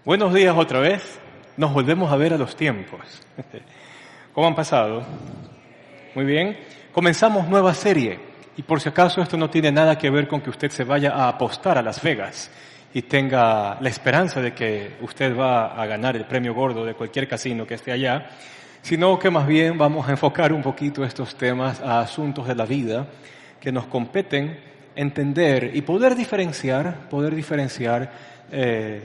Buenos días otra vez. Nos volvemos a ver a los tiempos. ¿Cómo han pasado? Muy bien. Comenzamos nueva serie. Y por si acaso esto no tiene nada que ver con que usted se vaya a apostar a Las Vegas y tenga la esperanza de que usted va a ganar el premio gordo de cualquier casino que esté allá, sino que más bien vamos a enfocar un poquito estos temas a asuntos de la vida que nos competen entender y poder diferenciar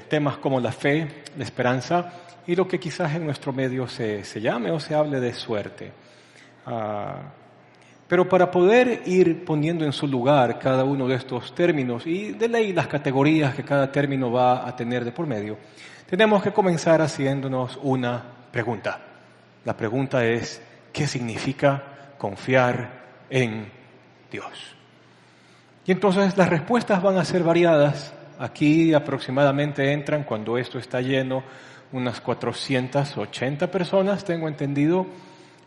temas como la fe, la esperanza y lo que quizás en nuestro medio se llame o se hable de suerte. Pero para poder ir poniendo en su lugar cada uno de estos términos y de ley las categorías que cada término va a tener de por medio, tenemos que comenzar haciéndonos una pregunta. La pregunta es, ¿qué significa confiar en Dios? Y entonces las respuestas van a ser variadas. Aquí aproximadamente entran, cuando esto está lleno, unas 480 personas, tengo entendido,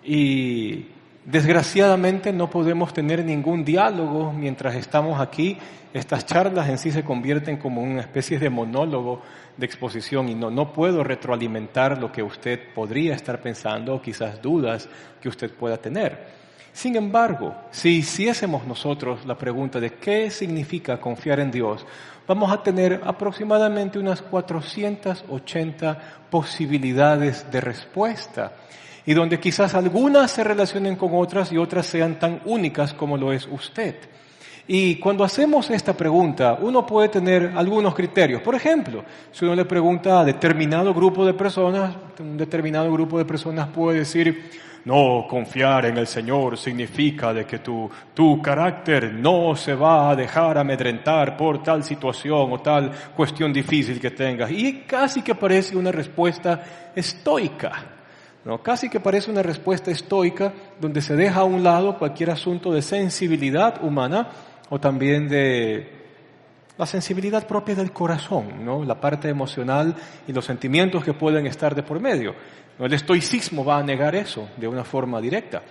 y desgraciadamente no podemos tener ningún diálogo mientras estamos aquí. Estas charlas en sí se convierten como una especie de monólogo de exposición y no puedo retroalimentar lo que usted podría estar pensando o quizás dudas que usted pueda tener. Sin embargo, si hiciésemos nosotros la pregunta de qué significa confiar en Dios, vamos a tener aproximadamente unas 480 posibilidades de respuesta, y donde quizás algunas se relacionen con otras y otras sean tan únicas como lo es usted. Y cuando hacemos esta pregunta, uno puede tener algunos criterios. Por ejemplo, si uno le pregunta a determinado grupo de personas, un determinado grupo de personas puede decir: no, confiar en el Señor significa de que tu carácter no se va a dejar amedrentar por tal situación o tal cuestión difícil que tengas. Y casi que parece una respuesta estoica, ¿no? Casi que parece una respuesta estoica donde se deja a un lado cualquier asunto de sensibilidad humana o también de la sensibilidad propia del corazón, ¿no? La parte emocional y los sentimientos que pueden estar de por medio. El estoicismo va a negar eso de una forma directa.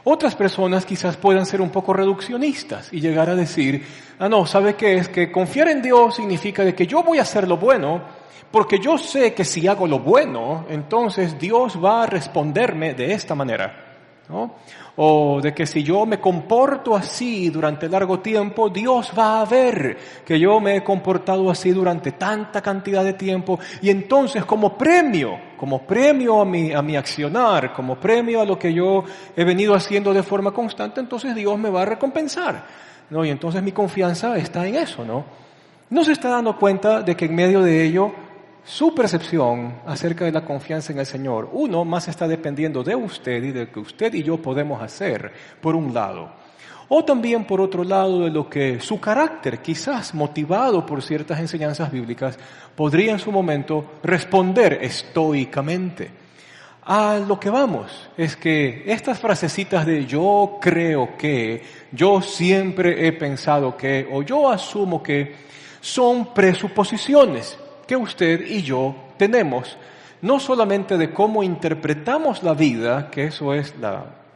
Otras personas quizás puedan ser un poco reduccionistas y llegar a decir: no, ¿sabe qué es? Que confiar en Dios significa de que yo voy a hacer lo bueno, porque yo sé que si hago lo bueno, entonces Dios va a responderme de esta manera, ¿no? O de que si yo me comporto así durante largo tiempo, Dios va a ver que yo me he comportado así durante tanta cantidad de tiempo, y entonces como premio a mi accionar, como premio a lo que yo he venido haciendo de forma constante, entonces Dios me va a recompensar, ¿no? Y entonces mi confianza está en eso, ¿no? No se está dando cuenta de que en medio de ello su percepción acerca de la confianza en el Señor, uno, más está dependiendo de usted y de lo que usted y yo podemos hacer, por un lado. O también, por otro lado, de lo que su carácter, quizás motivado por ciertas enseñanzas bíblicas, podría en su momento responder estoicamente. A lo que vamos es que estas frasecitas de yo creo que, yo siempre he pensado que, o yo asumo que, son presuposiciones que usted y yo tenemos, no solamente de cómo interpretamos la vida, que eso es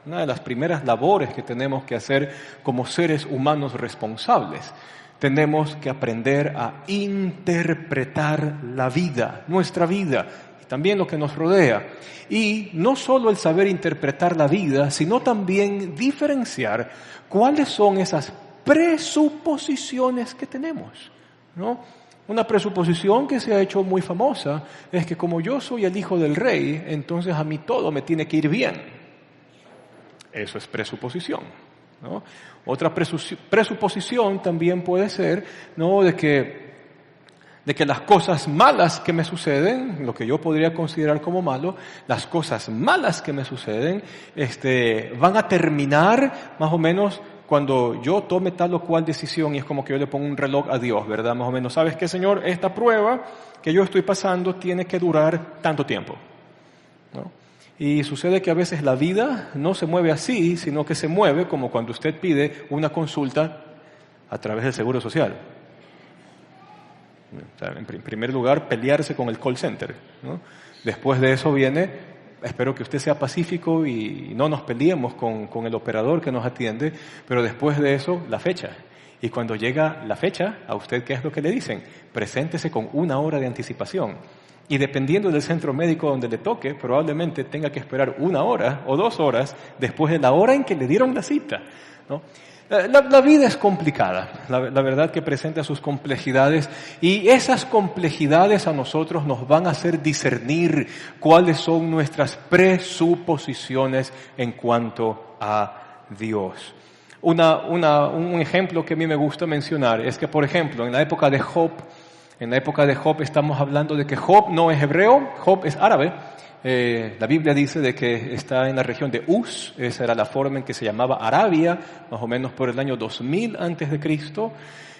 una de las primeras labores que tenemos que hacer como seres humanos responsables. Tenemos que aprender a interpretar la vida, nuestra vida, y también lo que nos rodea. Y no solo el saber interpretar la vida, sino también diferenciar cuáles son esas presuposiciones que tenemos, ¿no? Una presuposición que se ha hecho muy famosa es que como yo soy el hijo del rey, entonces a mí todo me tiene que ir bien. Eso es presuposición, ¿no? Otra presuposición también puede ser, ¿no?, de que las cosas malas que me suceden, lo que yo podría considerar como malo, las cosas malas que me suceden, van a terminar más o menos cuando yo tome tal o cual decisión, y es como que yo le pongo un reloj a Dios, ¿verdad? Más o menos, ¿sabes qué, Señor? Esta prueba que yo estoy pasando tiene que durar tanto tiempo, ¿no? Y sucede que a veces la vida no se mueve así, sino que se mueve como cuando usted pide una consulta a través del Seguro Social. O sea, en primer lugar, pelearse con el call center, ¿no? Después de eso viene: espero que usted sea pacífico y no nos peleemos con el operador que nos atiende, pero después de eso, la fecha. Y cuando llega la fecha, ¿a usted qué es lo que le dicen? Preséntese con 1 hora de anticipación. Y dependiendo del centro médico donde le toque, probablemente tenga que esperar 1 hora o 2 horas después de la hora en que le dieron la cita, ¿no? La vida es complicada, la verdad que presenta sus complejidades, y esas complejidades a nosotros nos van a hacer discernir cuáles son nuestras presuposiciones en cuanto a Dios. Un ejemplo que a mí me gusta mencionar es que, por ejemplo, en la época de Job estamos hablando de que Job no es hebreo, Job es árabe. La Biblia dice de que está en la región de Uz, esa era la forma en que se llamaba Arabia, más o menos por el año 2000 antes de Cristo.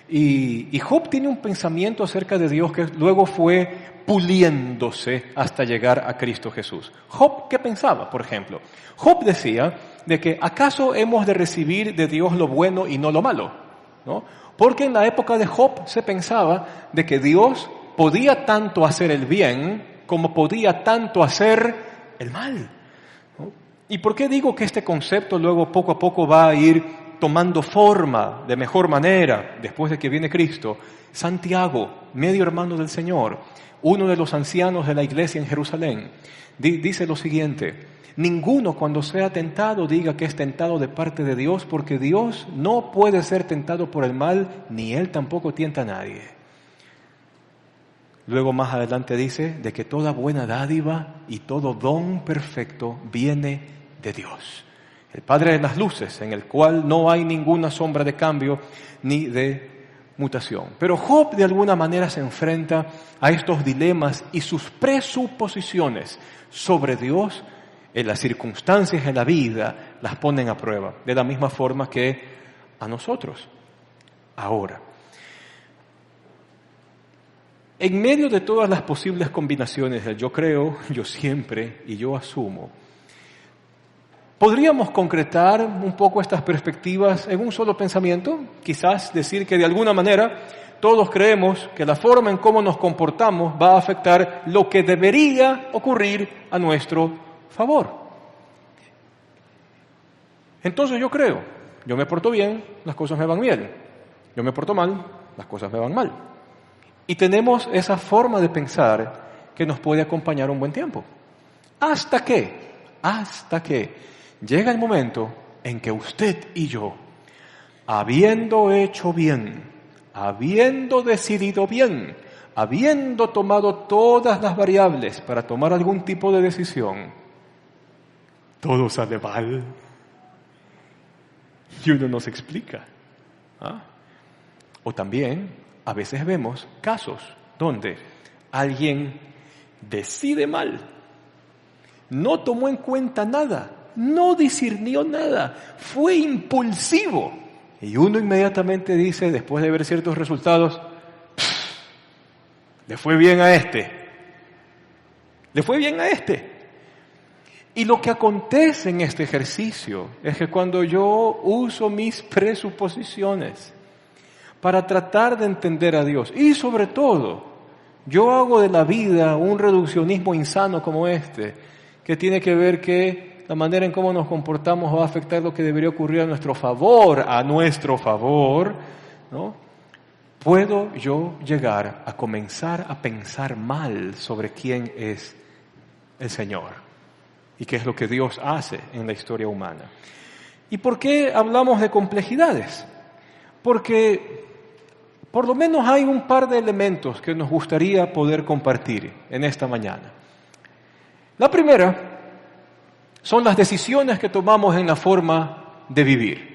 Y Job tiene un pensamiento acerca de Dios que luego fue puliéndose hasta llegar a Cristo Jesús. Job, ¿qué pensaba, por ejemplo? Job decía de que ¿acaso hemos de recibir de Dios lo bueno y no lo malo? ¿No? Porque en la época de Job se pensaba de que Dios podía tanto hacer el bien como podía tanto hacer el mal, ¿no? ¿Y por qué digo que este concepto luego poco a poco va a ir tomando forma de mejor manera después de que viene Cristo? Santiago, medio hermano del Señor, uno de los ancianos de la iglesia en Jerusalén, dice lo siguiente: ninguno cuando sea tentado diga que es tentado de parte de Dios, porque Dios no puede ser tentado por el mal, ni Él tampoco tienta a nadie. Luego más adelante dice de que toda buena dádiva y todo don perfecto viene de Dios, el Padre de las luces, en el cual no hay ninguna sombra de cambio ni de mutación. Pero Job de alguna manera se enfrenta a estos dilemas y sus presuposiciones sobre Dios en las circunstancias de la vida las ponen a prueba, de la misma forma que a nosotros. Ahora, en medio de todas las posibles combinaciones del yo creo, yo siempre y yo asumo, ¿podríamos concretar un poco estas perspectivas en un solo pensamiento? Quizás decir que de alguna manera todos creemos que la forma en cómo nos comportamos va a afectar lo que debería ocurrir a nuestro favor. Entonces yo creo, yo me porto bien, las cosas me van bien. Yo me porto mal, las cosas me van mal. Y tenemos esa forma de pensar que nos puede acompañar un buen tiempo. Hasta que llega el momento en que usted y yo, habiendo hecho bien, habiendo decidido bien, habiendo tomado todas las variables para tomar algún tipo de decisión, todo sale mal. Y uno nos explica. O también, a veces vemos casos donde alguien decide mal, no tomó en cuenta nada, no discernió nada, fue impulsivo. Y uno inmediatamente dice, después de ver ciertos resultados, le fue bien a este. Le fue bien a este. Y lo que acontece en este ejercicio es que cuando yo uso mis presuposiciones para tratar de entender a Dios, y sobre todo, yo hago de la vida un reduccionismo insano como este, que tiene que ver que la manera en cómo nos comportamos va a afectar lo que debería ocurrir a nuestro favor, ¿no? Puedo yo llegar a comenzar a pensar mal sobre quién es el Señor y qué es lo que Dios hace en la historia humana. ¿Y por qué hablamos de complejidades? Porque por lo menos hay un par de elementos que nos gustaría poder compartir en esta mañana. La primera son las decisiones que tomamos en la forma de vivir.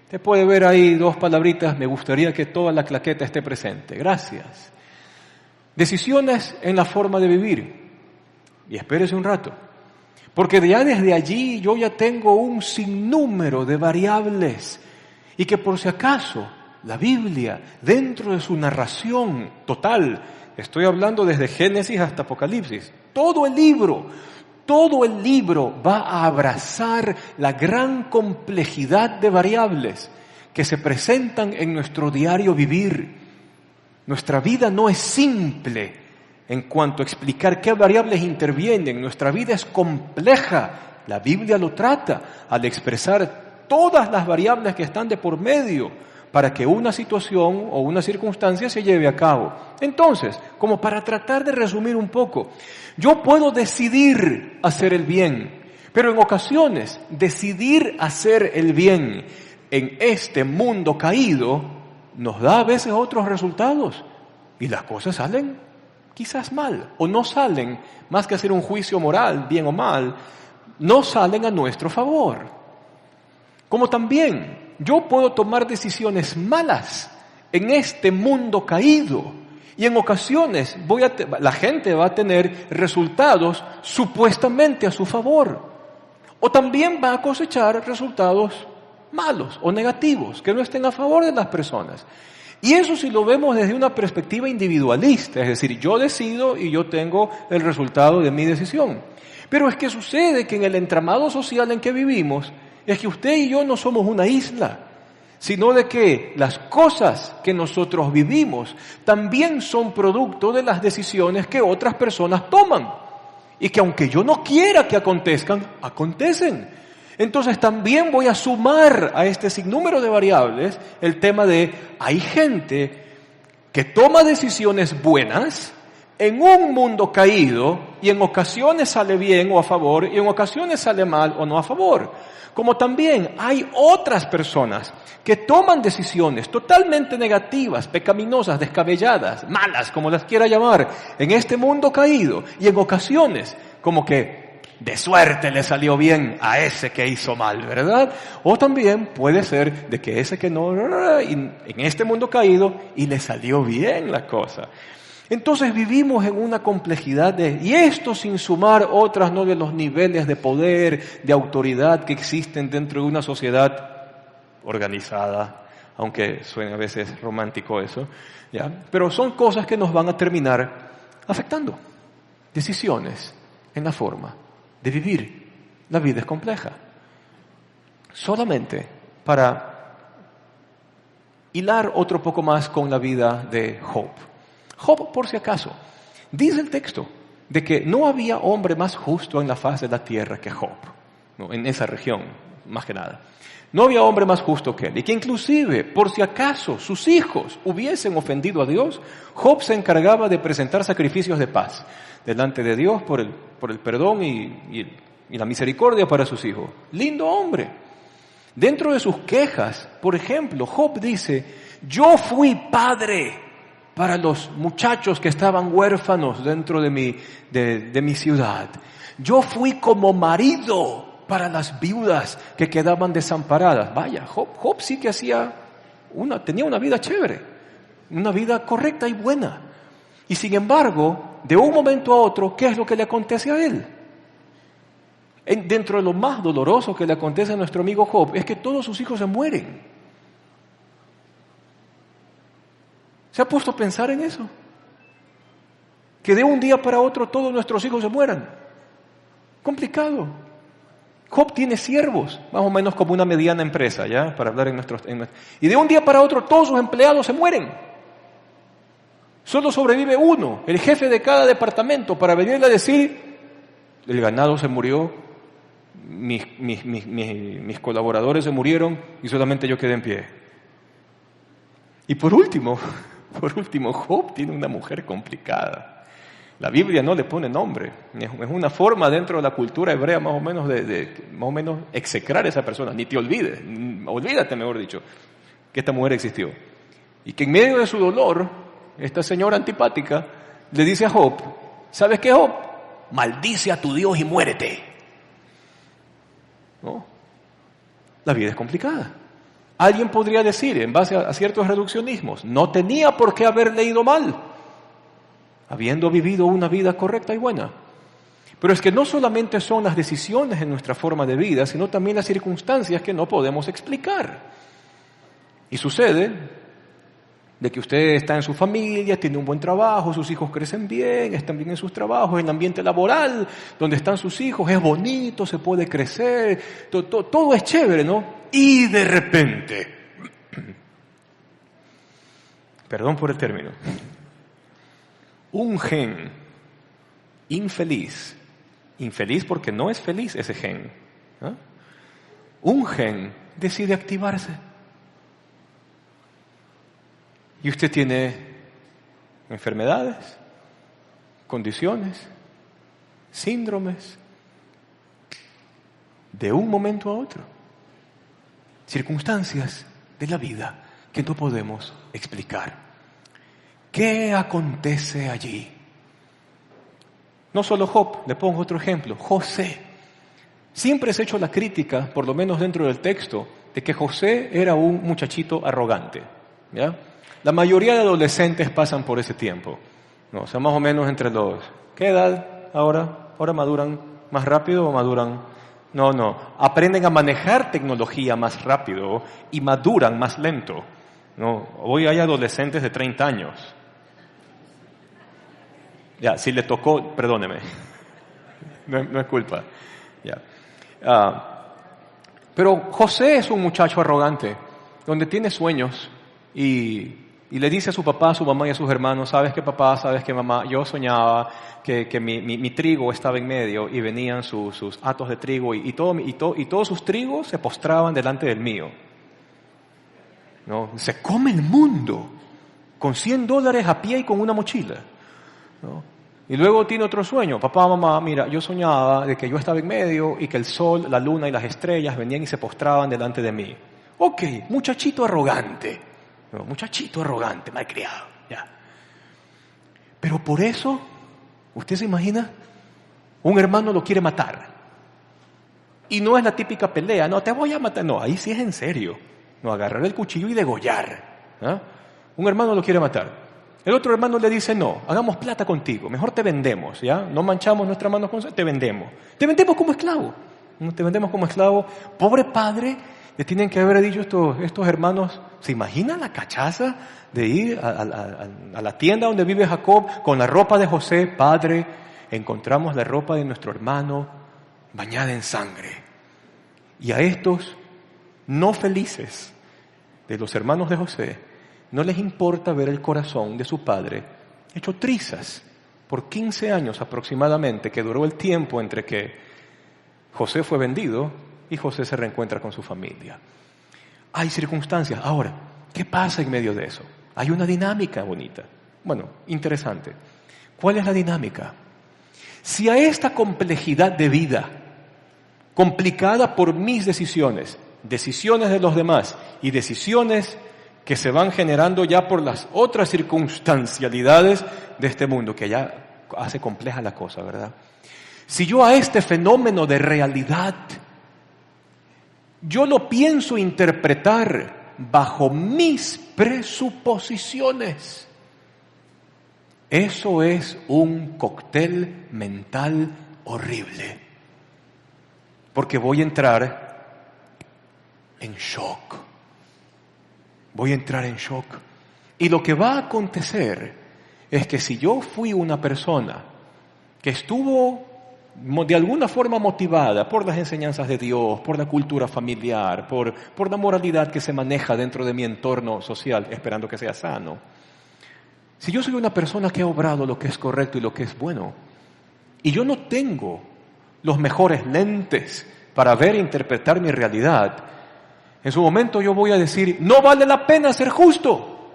Usted puede ver ahí 2 palabritas, me gustaría que toda la claqueta esté presente. Gracias. Decisiones en la forma de vivir. Y espérese un rato, porque ya desde allí yo ya tengo un sinnúmero de variables y que por si acaso la Biblia, dentro de su narración total, estoy hablando desde Génesis hasta Apocalipsis, todo el libro va a abrazar la gran complejidad de variables que se presentan en nuestro diario vivir. Nuestra vida no es simple en cuanto a explicar qué variables intervienen. Nuestra vida es compleja. La Biblia lo trata al expresar todas las variables que están de por medio para que una situación o una circunstancia se lleve a cabo. Entonces, como para tratar de resumir un poco, yo puedo decidir hacer el bien, pero en ocasiones decidir hacer el bien en este mundo caído nos da a veces otros resultados y las cosas salen quizás mal o no salen, más que hacer un juicio moral, bien o mal, no salen a nuestro favor. Como también yo puedo tomar decisiones malas en este mundo caído y en ocasiones la gente va a tener resultados supuestamente a su favor. O también va a cosechar resultados malos o negativos que no estén a favor de las personas. Y eso si lo vemos desde una perspectiva individualista, es decir, yo decido y yo tengo el resultado de mi decisión. Pero es que sucede que en el entramado social en que vivimos, es que usted y yo no somos una isla, sino de que las cosas que nosotros vivimos también son producto de las decisiones que otras personas toman. Y que aunque yo no quiera que acontezcan, acontecen. Entonces también voy a sumar a este sinnúmero de variables el tema de hay gente que toma decisiones buenas en un mundo caído y en ocasiones sale bien o a favor y en ocasiones sale mal o no a favor. Como también hay otras personas que toman decisiones totalmente negativas, pecaminosas, descabelladas, malas, como las quiera llamar, en este mundo caído y en ocasiones como que de suerte le salió bien a ese que hizo mal, ¿verdad? O también puede ser de que ese que no, en este mundo caído y le salió bien la cosa. Entonces vivimos en una complejidad y esto sin sumar otras, ¿no?, de los niveles de poder, de autoridad que existen dentro de una sociedad organizada, aunque suene a veces romántico eso, ¿ya? Pero son cosas que nos van a terminar afectando. Decisiones en la forma de vivir. La vida es compleja. Solamente para hilar otro poco más con la vida de Job. Job, por si acaso, dice el texto de que no había hombre más justo en la faz de la tierra que Job, ¿no?, en esa región, más que nada. No había hombre más justo que él. Y que inclusive, por si acaso sus hijos hubiesen ofendido a Dios, Job se encargaba de presentar sacrificios de paz delante de Dios por el perdón y la misericordia para sus hijos. Lindo hombre. Dentro de sus quejas, por ejemplo, Job dice, yo fui padre para los muchachos que estaban huérfanos dentro de mi ciudad. Yo fui como marido para las viudas que quedaban desamparadas. Vaya, Job sí que tenía una vida chévere, una vida correcta y buena. Y sin embargo, de un momento a otro, ¿qué es lo que le acontece a él? Dentro de lo más doloroso que le acontece a nuestro amigo Job, es que todos sus hijos se mueren. ¿Se ha puesto a pensar en eso? Que de un día para otro todos nuestros hijos se mueran. Complicado. Job tiene siervos, más o menos como una mediana empresa, ¿ya? Para hablar y de un día para otro todos sus empleados se mueren. Solo sobrevive uno, el jefe de cada departamento, para venirle a decir, el ganado se murió, mis colaboradores se murieron y solamente yo quedé en pie. Y por último, Job tiene una mujer complicada. La Biblia no le pone nombre. Es una forma dentro de la cultura hebrea más o menos execrar a esa persona. Ni te olvides, olvídate mejor dicho, que esta mujer existió. Y que en medio de su dolor, esta señora antipática le dice a Job, ¿sabes qué, Job? Maldice a tu Dios y muérete. ¿No? La vida es complicada. Alguien podría decir, en base a ciertos reduccionismos, no tenía por qué haber leído mal, habiendo vivido una vida correcta y buena. Pero es que no solamente son las decisiones en nuestra forma de vida, sino también las circunstancias que no podemos explicar. Y sucede de que usted está en su familia, tiene un buen trabajo, sus hijos crecen bien, están bien en sus trabajos, en el ambiente laboral, donde están sus hijos, es bonito, se puede crecer, todo es chévere, ¿no? Y de repente, perdón por el término, un gen infeliz porque no es feliz ese gen, ¿eh? Un gen decide activarse. Y usted tiene enfermedades, condiciones, síndromes, de un momento a otro. Circunstancias de la vida que no podemos explicar. ¿Qué acontece allí? No solo Job, le pongo otro ejemplo, José. Siempre se ha hecho la crítica, por lo menos dentro del texto, de que José era un muchachito arrogante, ¿ya? La mayoría de adolescentes pasan por ese tiempo, ¿no? O sea, más o menos entre los... ¿Qué edad ahora? ¿Ahora maduran más rápido o maduran? No. Aprenden a manejar tecnología más rápido y maduran más lento, ¿no? Hoy hay adolescentes de 30 años. Ya, si le tocó, perdóneme. No es culpa. Ya. Pero José es un muchacho arrogante, donde tiene sueños y le dice a su papá, a su mamá y a sus hermanos: ¿sabes qué, papá? ¿Sabes qué, mamá? Yo soñaba que mi trigo estaba en medio y venían sus hatos de trigo y todos sus trigos se postraban delante del mío, ¿no? Se come el mundo con $100 a pie y con una mochila, ¿no? Y luego tiene otro sueño: papá, mamá, mira, yo soñaba de que yo estaba en medio y que el sol, la luna y las estrellas venían y se postraban delante de mí. Ok, muchachito arrogante, ¿no? Muchachito arrogante, malcriado, ya. Pero por eso, ¿usted se imagina? Un hermano lo quiere matar. Y no es la típica pelea: no, te voy a matar. No, ahí sí es en serio. No, agarrar el cuchillo y degollar, ¿ah? Un hermano lo quiere matar. El otro hermano le dice: no, hagamos plata contigo, mejor te vendemos, ¿ya? No manchamos nuestras manos con... te vendemos. Te vendemos como esclavo. ¿No? Te vendemos como esclavo. Pobre padre, le tienen que haber dicho estos hermanos: ¿se imaginan la cachaza de ir a la tienda donde vive Jacob con la ropa de José? Padre, encontramos la ropa de nuestro hermano bañada en sangre. Y a estos no felices de los hermanos de José no les importa ver el corazón de su padre hecho trizas por 15 años aproximadamente, que duró el tiempo entre que José fue vendido y José se reencuentra con su familia. Hay circunstancias. Ahora, ¿qué pasa en medio de eso? Hay una dinámica bonita. Bueno, interesante. ¿Cuál es la dinámica? Si a esta complejidad de vida, complicada por mis decisiones de los demás y decisiones que se van generando ya por las otras circunstancialidades de este mundo, que ya hace compleja la cosa, ¿verdad? Si yo a este fenómeno de realidad, yo lo pienso interpretar bajo mis presuposiciones, eso es un cóctel mental horrible, porque voy a entrar en shock. Voy a entrar en shock. Y lo que va a acontecer es que si yo fui una persona que estuvo de alguna forma motivada por las enseñanzas de Dios, por la cultura familiar, por la moralidad que se maneja dentro de mi entorno social, esperando que sea sano, si yo soy una persona que ha obrado lo que es correcto y lo que es bueno, y yo no tengo los mejores lentes para ver e interpretar mi realidad, en su momento yo voy a decir: no vale la pena ser justo.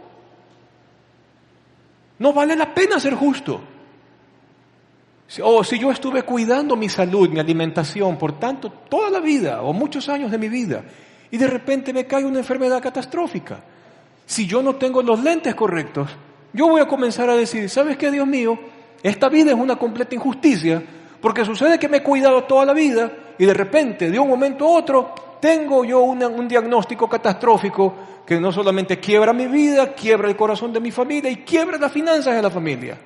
No vale la pena ser justo. O si yo estuve cuidando mi salud, mi alimentación por toda la vida o muchos años de mi vida, y de repente me cae una enfermedad catastrófica. Si yo no tengo los lentes correctos, yo voy a comenzar a decir: ¿sabes qué, Dios mío? Esta vida es una completa injusticia, porque sucede que me he cuidado toda la vida y de repente, de un momento a otro, tengo yo un diagnóstico catastrófico que no solamente quiebra mi vida, quiebra el corazón de mi familia y quiebra las finanzas de la familia.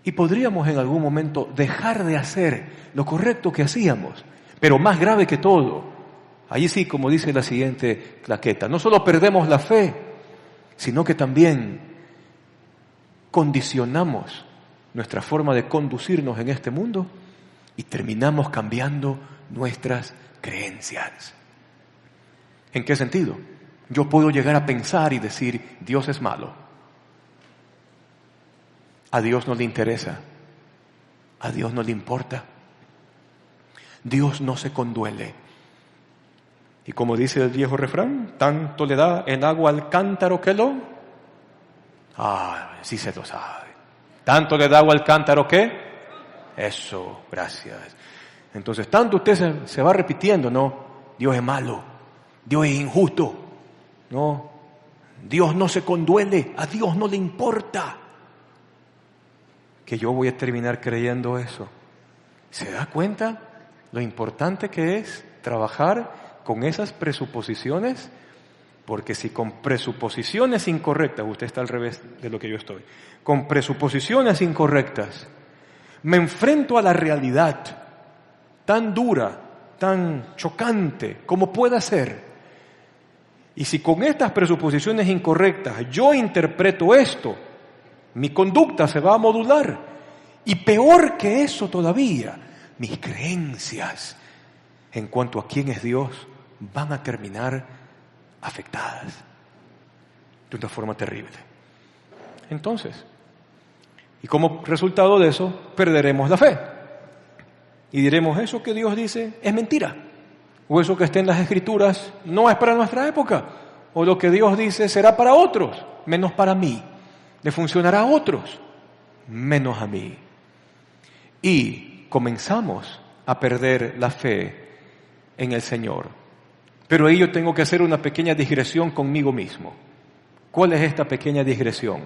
Y podríamos en algún momento dejar de hacer lo correcto que hacíamos, pero más grave que todo, ahí sí, como dice la siguiente claqueta, no solo perdemos la fe, sino que también condicionamos nuestra forma de conducirnos en este mundo y terminamos cambiando nuestras creencias. ¿En qué sentido? Yo puedo llegar a pensar y decir: Dios es malo. A Dios no le interesa. A Dios no le importa. Dios no se conduele. Y como dice el viejo refrán, tanto le da el agua al cántaro que lo... sí se lo sabe. Tanto le da agua al cántaro que... Eso, gracias. Entonces, tanto usted se va repitiendo, ¿no? Dios es malo, Dios es injusto, ¿no? Dios no se conduele, a Dios no le importa. Que yo voy a terminar creyendo eso. ¿Se da cuenta lo importante que es trabajar con esas presuposiciones? Porque si con presuposiciones incorrectas, usted está al revés de lo que yo estoy, con presuposiciones incorrectas, me enfrento a la realidad tan dura, tan chocante como pueda ser, y si con estas presuposiciones incorrectas yo interpreto esto, mi conducta se va a modular, y peor que eso todavía, mis creencias en cuanto a quién es Dios van a terminar afectadas de una forma terrible. Entonces, y como resultado de eso, perderemos la fe. Y diremos, eso que Dios dice es mentira. O eso que está en las Escrituras no es para nuestra época. O lo que Dios dice será para otros, menos para mí. Le funcionará a otros, menos a mí. Y comenzamos a perder la fe en el Señor. Pero ahí yo tengo que hacer una pequeña digresión conmigo mismo. ¿Cuál es esta pequeña digresión?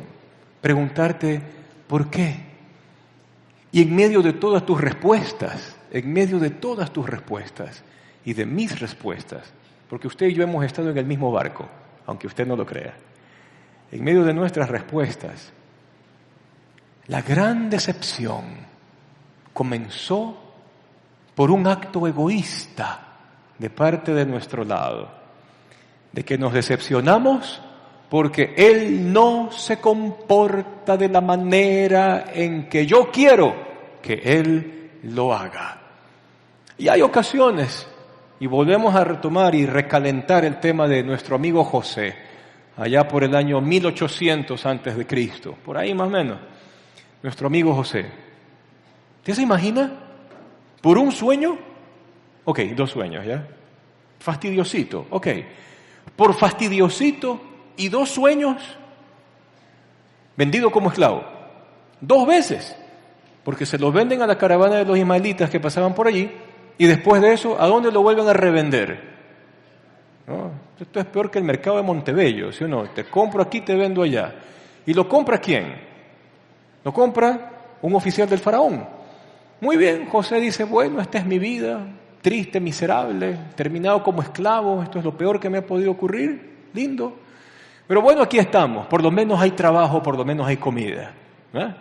Preguntarte, ¿por qué? Y en medio de todas tus respuestas, y de mis respuestas, porque usted y yo hemos estado en el mismo barco, aunque usted no lo crea, en medio de nuestras respuestas, la gran decepción comenzó por un acto egoísta de parte de nuestro lado, de que nos decepcionamos porque Él no se comporta de la manera en que yo quiero que Él lo haga. Y hay ocasiones, y volvemos a retomar y recalentar el tema de nuestro amigo José, allá por el año 1800 antes de Cristo, por ahí más o menos, nuestro amigo José. ¿Usted se imagina? ¿Por un sueño? Ok, 2 sueños, ¿ya? Fastidiosito, ok. Por fastidiosito y 2 sueños, vendido como esclavo. 2 veces, porque se lo venden a la caravana de los ismaelitas que pasaban por allí, y después de eso, ¿a dónde lo vuelven a revender? ¿No? Esto es peor que el mercado de Montebello, ¿sí o no? Te compro aquí, te vendo allá. ¿Y lo compra quién? Lo compra un oficial del faraón. Muy bien, José dice, bueno, esta es mi vida, triste, miserable, terminado como esclavo, esto es lo peor que me ha podido ocurrir, lindo. Pero bueno, aquí estamos, por lo menos hay trabajo, por lo menos hay comida. ¿Eh?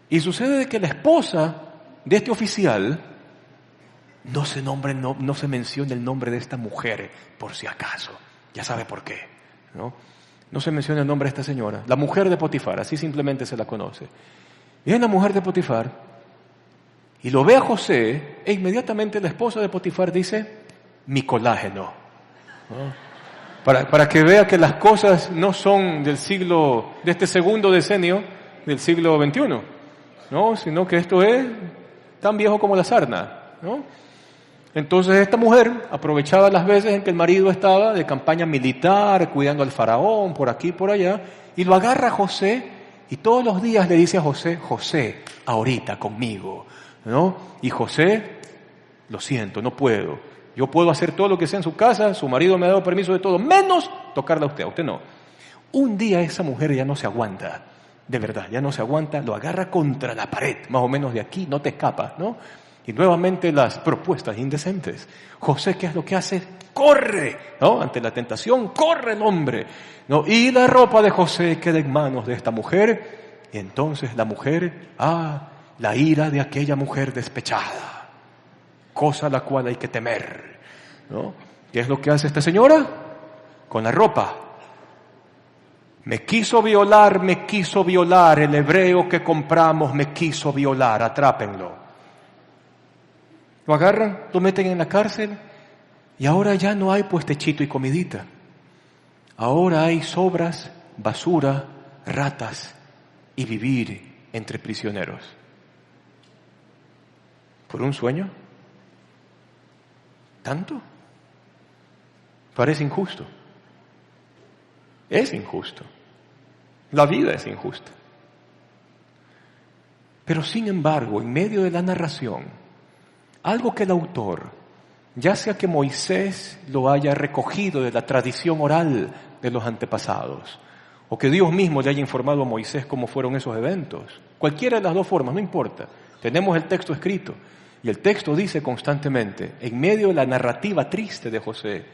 Y sucede que la esposa de este oficial, no se menciona el nombre de esta mujer, por si acaso, ya sabe por qué, ¿no? No se menciona el nombre de esta señora, la mujer de Potifar, así simplemente se la conoce. Viene la mujer de Potifar, y lo ve a José, e inmediatamente la esposa de Potifar dice, mi colágeno. ¿No? Para que vea que las cosas no son de este segundo decenio del siglo XXI, ¿no? Sino que esto es tan viejo como la sarna, ¿no? Entonces esta mujer aprovechaba las veces en que el marido estaba de campaña militar, cuidando al faraón, por aquí y por allá, y lo agarra a José, y todos los días le dice a José, José, ahorita conmigo, ¿no? Y José, lo siento, no puedo. Yo puedo hacer todo lo que sea en su casa, su marido me ha dado permiso de todo, menos tocarla a usted no. Un día esa mujer ya no se aguanta, de verdad, ya no se aguanta, lo agarra contra la pared, más o menos de aquí, no te escapas, ¿no? Y nuevamente las propuestas indecentes. José, ¿qué es lo que hace? Corre, ¿no? Ante la tentación, corre el hombre, ¿no? Y la ropa de José queda en manos de esta mujer, y entonces la mujer, la ira de aquella mujer despechada, cosa a la cual hay que temer, ¿no? ¿Qué es lo que hace esta señora? Con la ropa. Me quiso violar, el hebreo que compramos me quiso violar, atrápenlo. Lo agarran, lo meten en la cárcel y ahora ya no hay pues techito y comidita. Ahora hay sobras, basura, ratas y vivir entre prisioneros. ¿Por un sueño? ¿Tanto? Parece injusto. Es injusto. La vida es injusta. Pero sin embargo, en medio de la narración, algo que el autor, ya sea que Moisés lo haya recogido de la tradición oral de los antepasados, o que Dios mismo le haya informado a Moisés cómo fueron esos eventos, cualquiera de las dos formas, no importa. Tenemos el texto escrito, y el texto dice constantemente, en medio de la narrativa triste de José,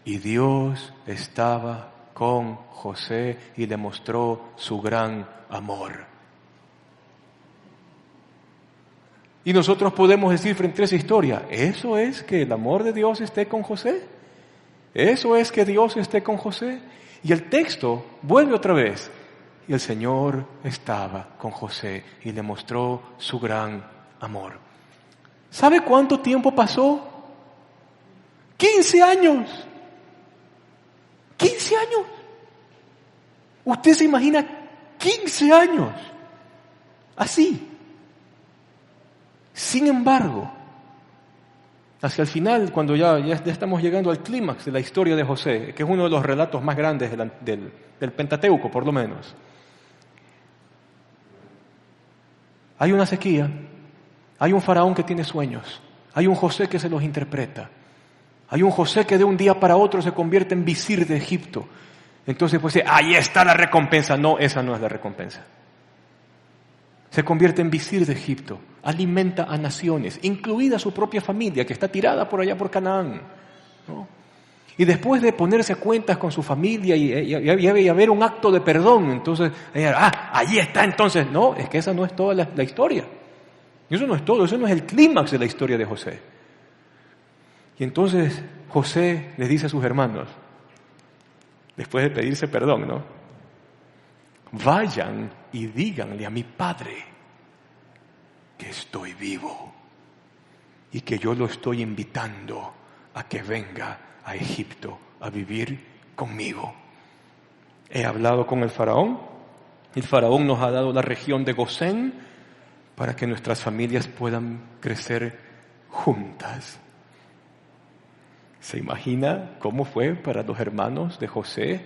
y Dios estaba con José y le mostró su gran amor. Y nosotros podemos decir frente a esa historia, ¿eso es que el amor de Dios esté con José? ¿Eso es que Dios esté con José? Y el texto vuelve otra vez. Y el Señor estaba con José y le mostró su gran amor. ¿Sabe cuánto tiempo pasó? 15 años. 15 años. ¿Usted se imagina 15 años? Así. Sin embargo, hacia el final, cuando ya estamos llegando al clímax de la historia de José, que es uno de los relatos más grandes del Pentateuco, por lo menos, hay una sequía, hay un faraón que tiene sueños, hay un José que se los interpreta, hay un José que de un día para otro se convierte en visir de Egipto. Entonces pues ahí está la recompensa. No, esa no es la recompensa. Se convierte en visir de Egipto, alimenta a naciones, incluida su propia familia que está tirada por allá por Canaán, ¿no? Y después de ponerse a cuentas con su familia y haber un acto de perdón, entonces, allí está entonces. No, es que esa no es toda la historia. Y eso no es todo, eso no es el clímax de la historia de José. Y entonces José les dice a sus hermanos, después de pedirse perdón, ¿no? Vayan y díganle a mi padre que estoy vivo y que yo lo estoy invitando a que venga a Egipto a vivir conmigo. He hablado con el faraón nos ha dado la región de Gosén para que nuestras familias puedan crecer juntas. ¿Se imagina cómo fue para los hermanos de José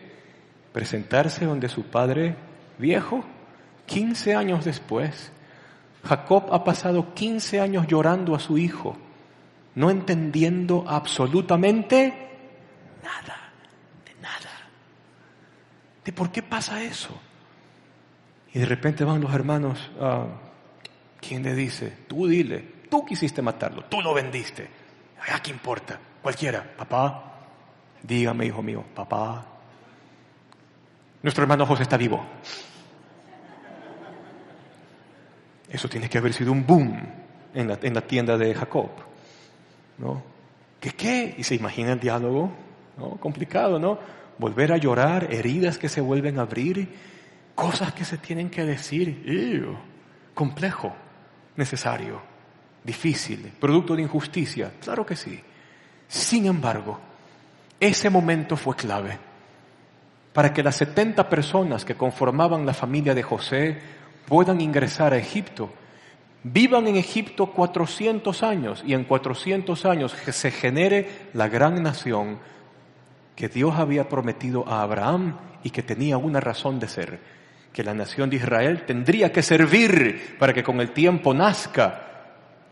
presentarse donde su padre viejo? 15 años después, Jacob ha pasado 15 años llorando a su hijo, no entendiendo absolutamente nada, de por qué pasa eso. Y de repente van los hermanos, ¿quién le dice? Tú dile, tú quisiste matarlo, tú lo vendiste. ¿Qué importa? Cualquiera. Papá, dígame, hijo mío, papá, nuestro hermano José está vivo. Eso tiene que haber sido un boom en la tienda de Jacob, ¿no? ¿Qué? Y se imagina el diálogo, ¿no? Complicado, ¿no? Volver a llorar, heridas que se vuelven a abrir, cosas que se tienen que decir. Complejo, necesario, difícil, producto de injusticia. Claro que sí. Sin embargo, ese momento fue clave para que las 70 personas que conformaban la familia de José puedan ingresar a Egipto, vivan en Egipto 400 años y en 400 años se genere la gran nación que Dios había prometido a Abraham y que tenía una razón de ser, que la nación de Israel tendría que servir para que con el tiempo nazca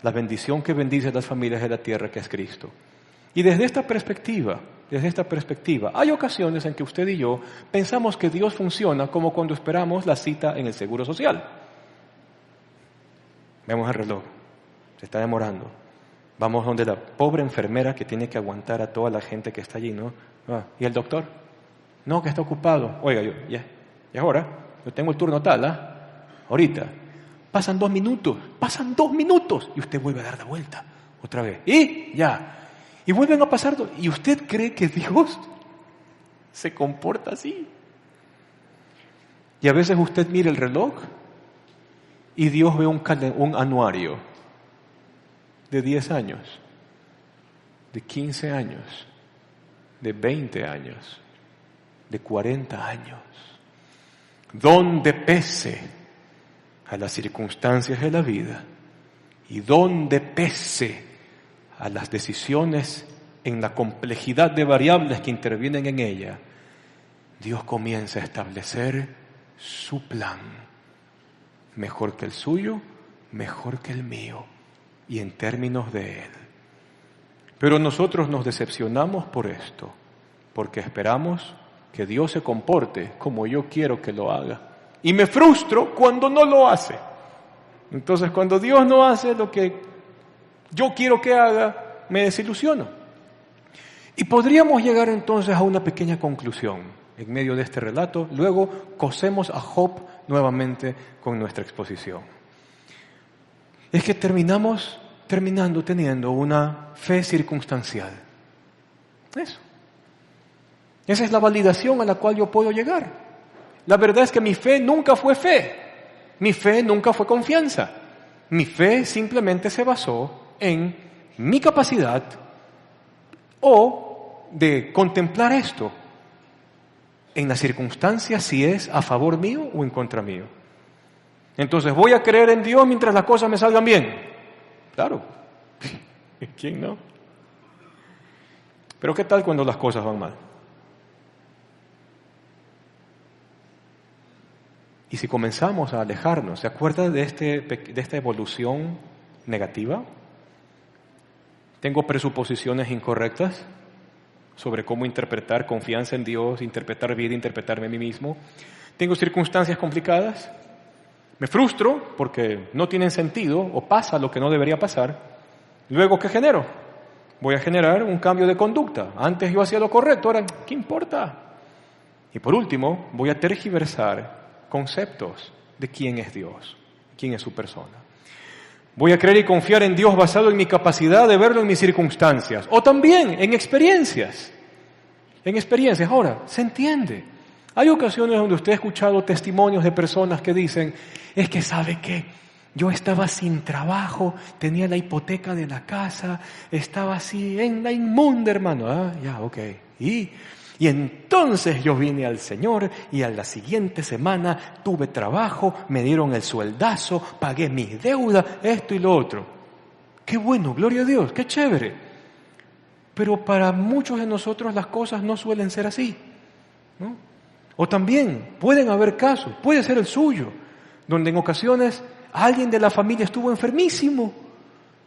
la bendición que bendice a las familias de la tierra, que es Cristo. Y desde esta perspectiva, hay ocasiones en que usted y yo pensamos que Dios funciona como cuando esperamos la cita en el Seguro Social. Vemos el reloj, se está demorando. Vamos donde la pobre enfermera que tiene que aguantar a toda la gente que está allí, ¿no? ¿Y el doctor? No, que está ocupado. Oiga, ya es hora, yo tengo el turno tal, ahorita. Pasan 2 minutos, y usted vuelve a dar la vuelta otra vez. Y ya. Y vuelven a pasar, y usted cree que Dios se comporta así. Y a veces usted mira el reloj y Dios ve un anuario de 10 años, de 15 años, de 20 años, de 40 años, donde pese a las circunstancias de la vida y donde pese a las decisiones en la complejidad de variables que intervienen en ella, Dios comienza a establecer su plan, mejor que el suyo, mejor que el mío, y en términos de Él. Pero nosotros nos decepcionamos por esto, porque esperamos que Dios se comporte como yo quiero que lo haga. Y me frustro cuando no lo hace. Entonces, cuando Dios no hace lo que yo quiero que haga, me desilusiono. Y podríamos llegar entonces a una pequeña conclusión en medio de este relato. Luego cosemos a Job nuevamente con nuestra exposición. Es que terminando teniendo una fe circunstancial. Eso. Esa es la validación a la cual yo puedo llegar. La verdad es que mi fe nunca fue fe. Mi fe nunca fue confianza. Mi fe simplemente se basó en mi capacidad o de contemplar esto en las circunstancias, si es a favor mío o en contra mío. Entonces, ¿voy a creer en Dios mientras las cosas me salgan bien? Claro. ¿Quién no? Pero ¿qué tal cuando las cosas van mal? Y si comenzamos a alejarnos, ¿se acuerda de esta evolución negativa? Tengo presuposiciones incorrectas sobre cómo interpretar confianza en Dios, interpretar vida, interpretarme a mí mismo. Tengo circunstancias complicadas. Me frustro porque no tienen sentido o pasa lo que no debería pasar. Luego, ¿qué genero? Voy a generar un cambio de conducta. Antes yo hacía lo correcto, ahora, ¿qué importa? Y por último, voy a tergiversar conceptos de quién es Dios, quién es su persona. Voy a creer y confiar en Dios basado en mi capacidad de verlo en mis circunstancias, o también en experiencias. En experiencias. Ahora, se entiende. Hay ocasiones donde usted ha escuchado testimonios de personas que dicen, es que ¿sabe qué? Yo estaba sin trabajo, tenía la hipoteca de la casa, estaba así en la inmunda, hermano. Ah, ya, ok. Y entonces yo vine al Señor y a la siguiente semana tuve trabajo, me dieron el sueldazo, pagué mis deudas, esto y lo otro. Qué bueno, gloria a Dios, qué chévere. Pero para muchos de nosotros las cosas no suelen ser así, ¿no? O también pueden haber casos, puede ser el suyo, donde en ocasiones alguien de la familia estuvo enfermísimo,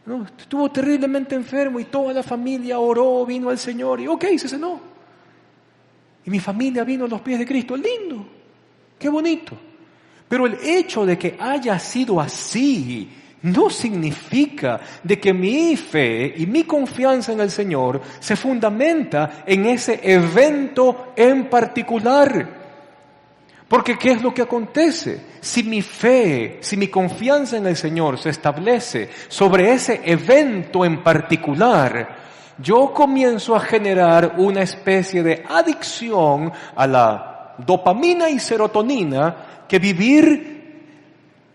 ¿no? Estuvo terriblemente enfermo y toda la familia oró, vino al Señor y ok, se sanó. Y mi familia vino a los pies de Cristo. Lindo, qué bonito. Pero el hecho de que haya sido así no significa de que mi fe y mi confianza en el Señor se fundamenta en ese evento en particular. Porque ¿qué es lo que acontece? Si mi fe, si mi confianza en el Señor se establece sobre ese evento en particular, yo comienzo a generar una especie de adicción a la dopamina y serotonina que vivir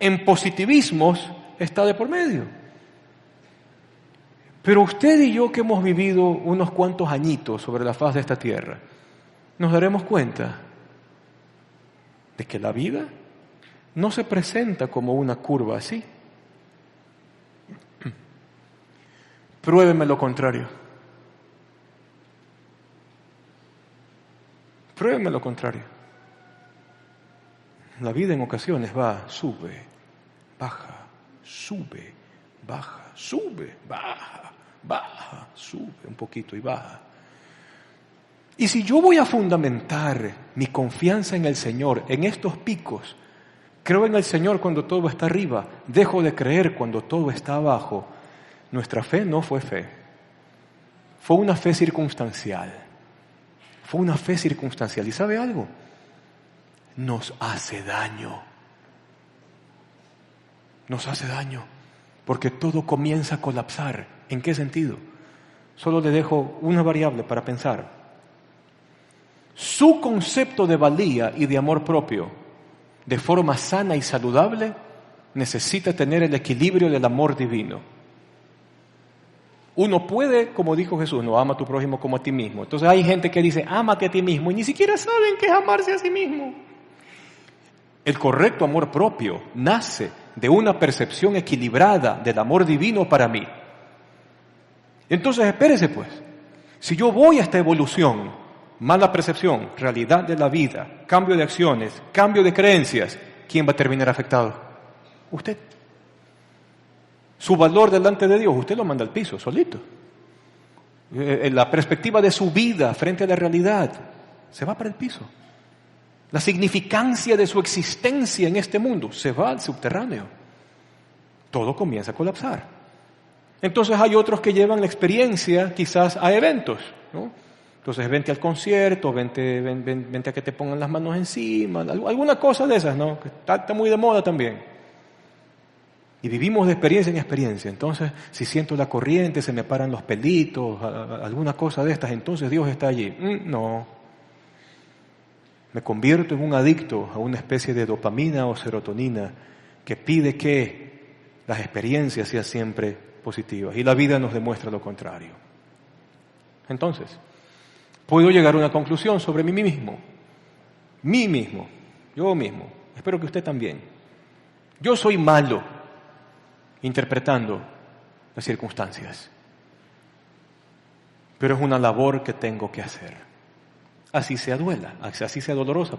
en positivismos está de por medio. Pero usted y yo que hemos vivido unos cuantos añitos sobre la faz de esta tierra, nos daremos cuenta de que la vida no se presenta como una curva así. Pruébeme lo contrario. Pruébeme lo contrario. La vida en ocasiones va, sube, baja, sube, baja, sube, baja, baja, sube un poquito y baja. Y si yo voy a fundamentar mi confianza en el Señor en estos picos, creo en el Señor cuando todo está arriba, dejo de creer cuando todo está abajo, nuestra fe no fue fe. Fue una fe circunstancial. Fue una fe circunstancial. ¿Y sabe algo? Nos hace daño. Nos hace daño. Porque todo comienza a colapsar. ¿En qué sentido? Solo le dejo una variable para pensar. Su concepto de valía y de amor propio, de forma sana y saludable, necesita tener el equilibrio del amor divino. Uno puede, como dijo Jesús, no ama a tu prójimo como a ti mismo. Entonces hay gente que dice, ámate a ti mismo, y ni siquiera saben qué es amarse a sí mismo. El correcto amor propio nace de una percepción equilibrada del amor divino para mí. Entonces espérese pues, Si yo voy a esta evolución, mala percepción, realidad de la vida, cambio de acciones, cambio de creencias, ¿quién va a terminar afectado? Usted. Su valor delante de Dios, usted lo manda al piso, solito. La perspectiva de su vida frente a la realidad se va para el piso. La significancia de su existencia en este mundo se va al subterráneo. Todo comienza a colapsar. Entonces hay otros que llevan la experiencia quizás a eventos, ¿no? Entonces vente al concierto, vente a que te pongan las manos encima, alguna cosa de esas, ¿no? Que está muy de moda también. Y vivimos de experiencia en experiencia. Entonces, si siento la corriente, se me paran los pelitos, alguna cosa de estas, entonces Dios está allí. No. Me convierto en un adicto a una especie de dopamina o serotonina que pide que las experiencias sean siempre positivas. Y la vida nos demuestra lo contrario. Entonces, puedo llegar a una conclusión sobre mí mismo. Yo mismo. Espero que usted también. Yo soy malo interpretando las circunstancias. Pero es una labor que tengo que hacer. Así sea dolorosa.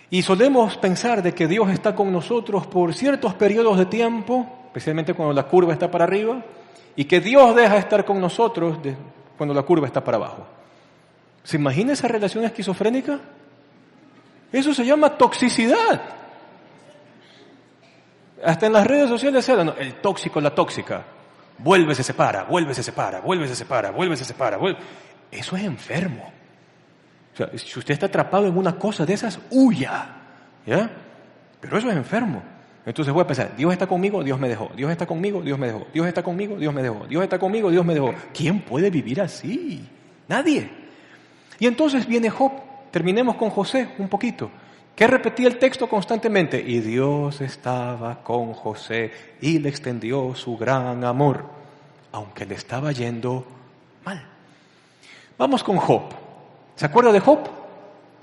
Y solemos pensar de que Dios está con nosotros por ciertos periodos de tiempo, especialmente cuando la curva está para arriba, y que Dios deja de estar con nosotros cuando la curva está para abajo. ¿Se imagina esa relación esquizofrénica? Eso se llama toxicidad. Hasta en las redes sociales el tóxico, la tóxica. Vuelve, se separa. Eso es enfermo. O sea, si usted está atrapado en una cosa de esas, huya. ¿Ya? Pero eso es enfermo. Entonces voy a pensar, Dios está conmigo, Dios me dejó. Dios está conmigo, Dios me dejó. Dios está conmigo, Dios me dejó. Dios está conmigo, Dios me dejó. ¿Quién puede vivir así? Nadie. Y entonces viene Job. Terminemos con José un poquito. Que repetía el texto constantemente. Y Dios estaba con José y le extendió su gran amor, aunque le estaba yendo mal. Vamos con Job. ¿Se acuerda de Job?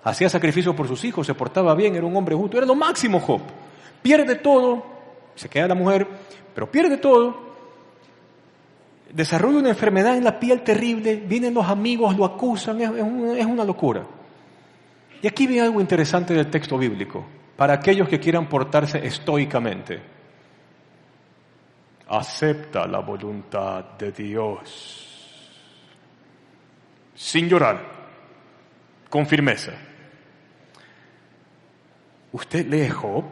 Hacía sacrificio por sus hijos, se portaba bien, era un hombre justo, era lo máximo Job. Pierde todo, se queda la mujer, pero pierde todo. Desarrolla una enfermedad en la piel terrible, vienen los amigos, lo acusan, es una locura. Y aquí viene algo interesante del texto bíblico, para aquellos que quieran portarse estoicamente. Acepta la voluntad de Dios, sin llorar, con firmeza. Usted lee Job.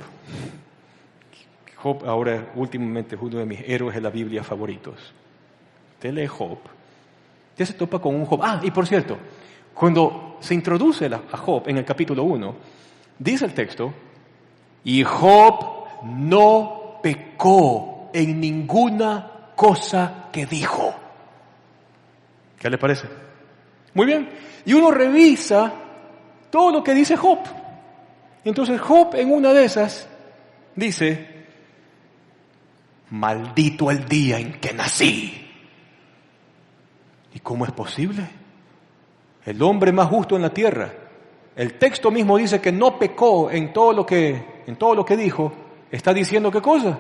Job ahora últimamente es uno de mis héroes de la Biblia favoritos. Usted lee Job, usted se topa con un Job. Y por cierto, cuando se introduce a Job en el capítulo 1, dice el texto, y Job no pecó en ninguna cosa que dijo. ¿Qué le parece? Muy bien. Y uno revisa todo lo que dice Job. Entonces Job en una de esas dice, maldito el día en que nací. ¿Y cómo es posible? El hombre más justo en la tierra. El texto mismo dice que no pecó en todo lo que dijo. Está diciendo ¿qué cosa?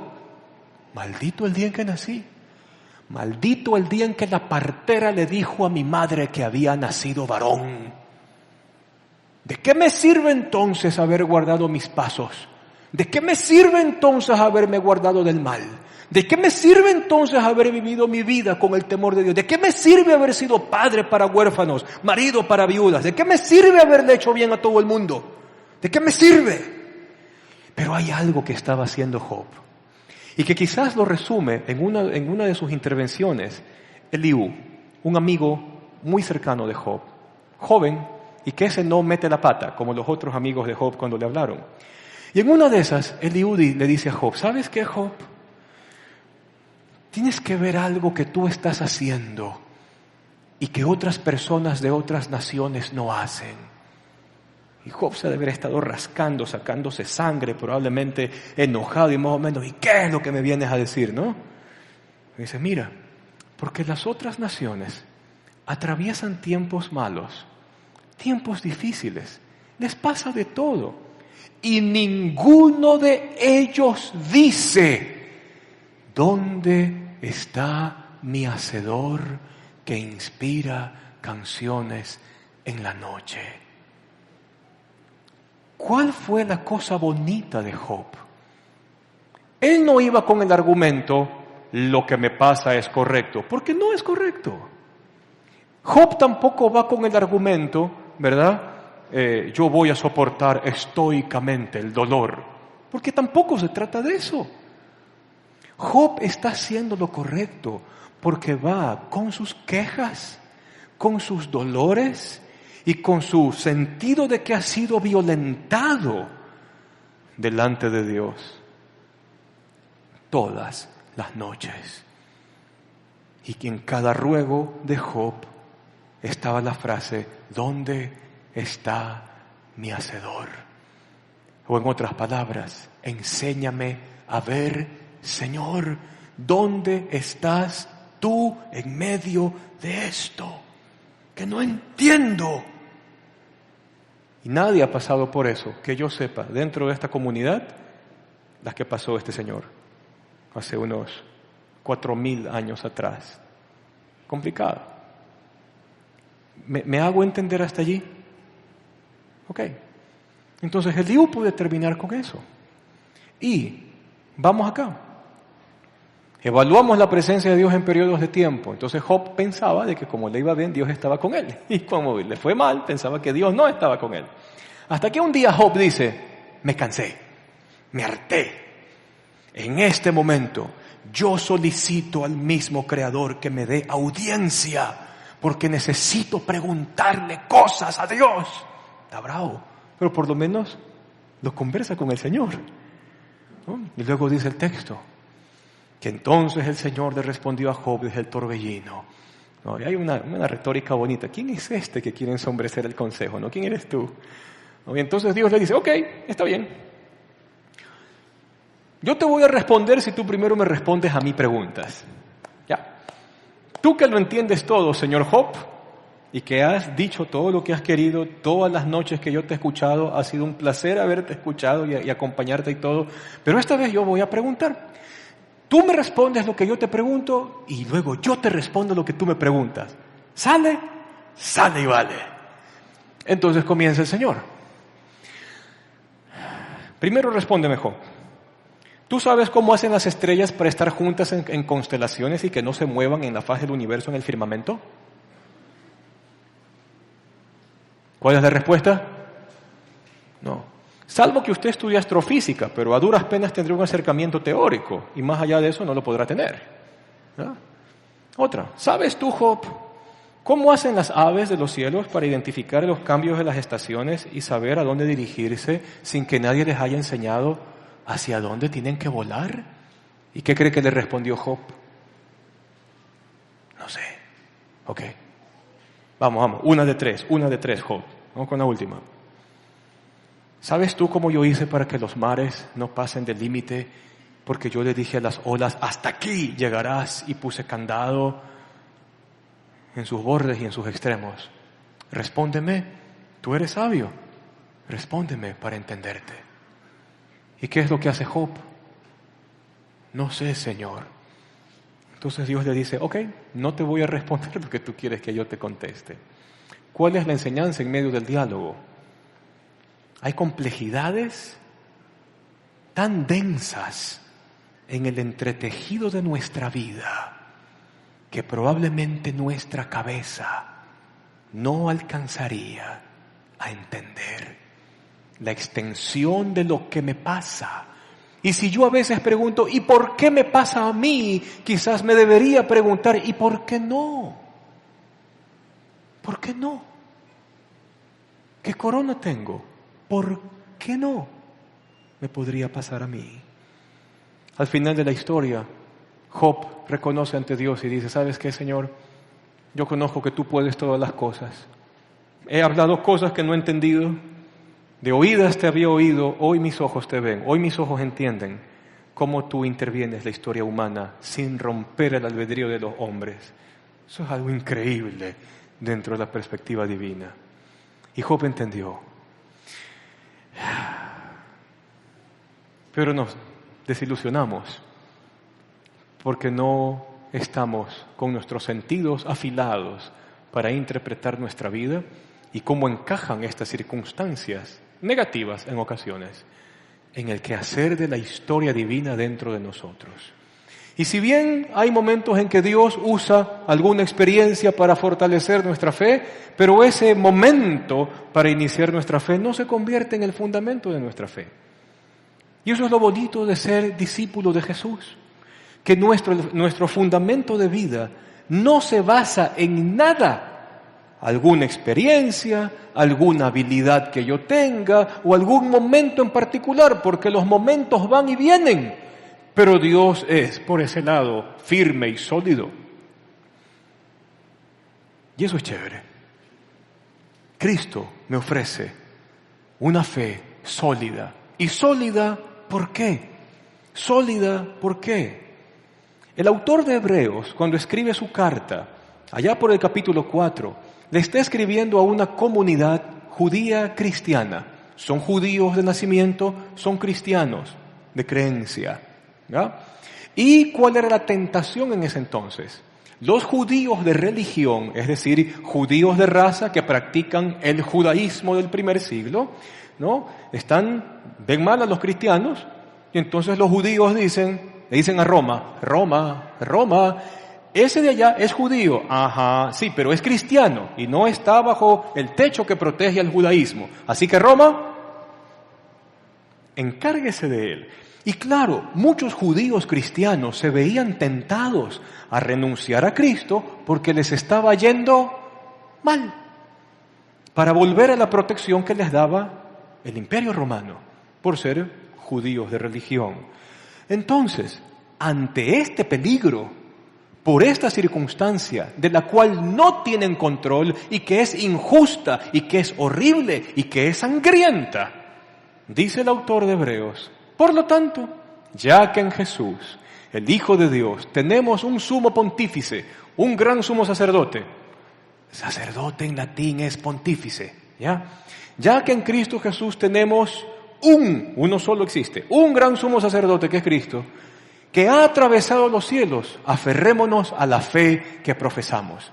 Maldito el día en que nací. Maldito el día en que la partera le dijo a mi madre que había nacido varón. ¿De qué me sirve entonces haber guardado mis pasos? ¿De qué me sirve entonces haberme guardado del mal? ¿De qué me sirve entonces haber vivido mi vida con el temor de Dios? ¿De qué me sirve haber sido padre para huérfanos, marido para viudas? ¿De qué me sirve haberle hecho bien a todo el mundo? ¿De qué me sirve? Pero hay algo que estaba haciendo Job y que quizás lo resume en una de sus intervenciones Eliú, un amigo muy cercano de Job, joven, y que ese no mete la pata como los otros amigos de Job cuando le hablaron. Y en una de esas Eliú le dice a Job, ¿sabes qué, Job? Tienes que ver algo que tú estás haciendo y que otras personas de otras naciones no hacen. Y Job se debe haber estado rascando, sacándose sangre, probablemente enojado y más o menos, ¿y qué es lo que me vienes a decir, no? Y dice, mira, porque las otras naciones atraviesan tiempos malos, tiempos difíciles, les pasa de todo. Y ninguno de ellos dice, ¿dónde está mi hacedor que inspira canciones en la noche. ¿Cuál fue la cosa bonita de Job? Él no iba con el argumento, lo que me pasa es correcto, porque no es correcto. Job tampoco va con el argumento, ¿verdad? Yo voy a soportar estoicamente el dolor, porque tampoco se trata de eso. Job está haciendo lo correcto porque va con sus quejas, con sus dolores y con su sentido de que ha sido violentado delante de Dios todas las noches. Y en cada ruego de Job estaba la frase, ¿dónde está mi hacedor? O en otras palabras, enséñame a ver, Señor, ¿dónde estás tú en medio de esto? Que no entiendo. Y nadie ha pasado por eso, que yo sepa, dentro de esta comunidad, las que pasó este señor, hace unos 4,000 años atrás. Complicado. ¿Me hago entender hasta allí? Ok. Entonces el Eliú puede terminar con eso. Y vamos acá. Evaluamos la presencia de Dios en periodos de tiempo. Entonces Job pensaba de que como le iba bien, Dios estaba con él. Y como le fue mal, pensaba que Dios no estaba con él. Hasta que un día Job dice, me cansé, me harté. En este momento yo solicito al mismo Creador que me dé audiencia, porque necesito preguntarle cosas a Dios. Está bravo, pero por lo menos lo conversa con el Señor, ¿no? Y luego dice el texto, que entonces el Señor le respondió a Job desde el torbellino. ¿No? Y hay una retórica bonita. ¿Quién es este que quiere ensombrecer el consejo? ¿No? ¿Quién eres tú? ¿No? Y entonces Dios le dice, ok, está bien. Yo te voy a responder si tú primero me respondes a mis preguntas. Ya. Tú que lo entiendes todo, señor Job, y que has dicho todo lo que has querido, todas las noches que yo te he escuchado, ha sido un placer haberte escuchado y acompañarte y todo, pero esta vez yo voy a preguntar. Tú me respondes lo que yo te pregunto y luego yo te respondo lo que tú me preguntas. ¿Sale? Sale y vale. Entonces comienza el Señor. Primero respóndeme, Job. ¿Tú sabes cómo hacen las estrellas para estar juntas en constelaciones y que no se muevan en la faz del universo en el firmamento? ¿Cuál es la respuesta? No. Salvo que usted estudie astrofísica, pero a duras penas tendrá un acercamiento teórico y más allá de eso no lo podrá tener. ¿No? Otra. ¿Sabes tú, Job, cómo hacen las aves de los cielos para identificar los cambios de las estaciones y saber a dónde dirigirse sin que nadie les haya enseñado hacia dónde tienen que volar? ¿Y qué cree que le respondió Job? No sé. Ok. Vamos. Una de tres, Job. Vamos con la última. ¿Sabes tú cómo yo hice para que los mares no pasen del límite? Porque yo le dije a las olas, hasta aquí llegarás, y puse candado en sus bordes y en sus extremos. Respóndeme, tú eres sabio. Respóndeme para entenderte. ¿Y qué es lo que hace Job? No sé, Señor. Entonces Dios le dice, ok, no te voy a responder lo que tú quieres que yo te conteste. ¿Cuál es la enseñanza en medio del diálogo? Hay complejidades tan densas en el entretejido de nuestra vida que probablemente nuestra cabeza no alcanzaría a entender la extensión de lo que me pasa. Y si yo a veces pregunto, ¿y por qué me pasa a mí? Quizás me debería preguntar, ¿y por qué no? ¿Por qué no? ¿Qué corona tengo? ¿Por qué no me podría pasar a mí? Al final de la historia, Job reconoce ante Dios y dice, ¿sabes qué, Señor? Yo conozco que tú puedes todas las cosas. He hablado cosas que no he entendido. De oídas te había oído, hoy mis ojos te ven, hoy mis ojos entienden cómo tú intervienes en la historia humana sin romper el albedrío de los hombres. Eso es algo increíble dentro de la perspectiva divina. Y Job entendió. Pero nos desilusionamos porque no estamos con nuestros sentidos afilados para interpretar nuestra vida y cómo encajan estas circunstancias negativas en ocasiones en el quehacer de la historia divina dentro de nosotros. Y si bien hay momentos en que Dios usa alguna experiencia para fortalecer nuestra fe, pero ese momento para iniciar nuestra fe no se convierte en el fundamento de nuestra fe. Y eso es lo bonito de ser discípulo de Jesús, que nuestro fundamento de vida no se basa en nada, alguna experiencia, alguna habilidad que yo tenga o algún momento en particular, porque los momentos van y vienen. Pero Dios es, por ese lado, firme y sólido. Y eso es chévere. Cristo me ofrece una fe sólida. ¿Y sólida por qué? Sólida ¿por qué? El autor de Hebreos, cuando escribe su carta, allá por el capítulo 4, le está escribiendo a una comunidad judía cristiana. Son judíos de nacimiento, son cristianos de creencia. ¿Ya? ¿Y cuál era la tentación en ese entonces? Los judíos de religión, es decir, judíos de raza que practican el judaísmo del primer siglo, ¿no? Ven mal a los cristianos y entonces los judíos le dicen a Roma, ese de allá es judío, ajá, sí, pero es cristiano y no está bajo el techo que protege al judaísmo. Así que Roma, encárguese de él. Y claro, muchos judíos cristianos se veían tentados a renunciar a Cristo porque les estaba yendo mal, para volver a la protección que les daba el Imperio Romano, por ser judíos de religión. Entonces, ante este peligro, por esta circunstancia de la cual no tienen control y que es injusta y que es horrible y que es sangrienta, dice el autor de Hebreos, por lo tanto, ya que en Jesús, el Hijo de Dios, tenemos un sumo pontífice, un gran sumo sacerdote. Sacerdote en latín es pontífice, ¿ya? Ya que en Cristo Jesús tenemos uno solo existe, un gran sumo sacerdote que es Cristo, que ha atravesado los cielos, aferrémonos a la fe que profesamos.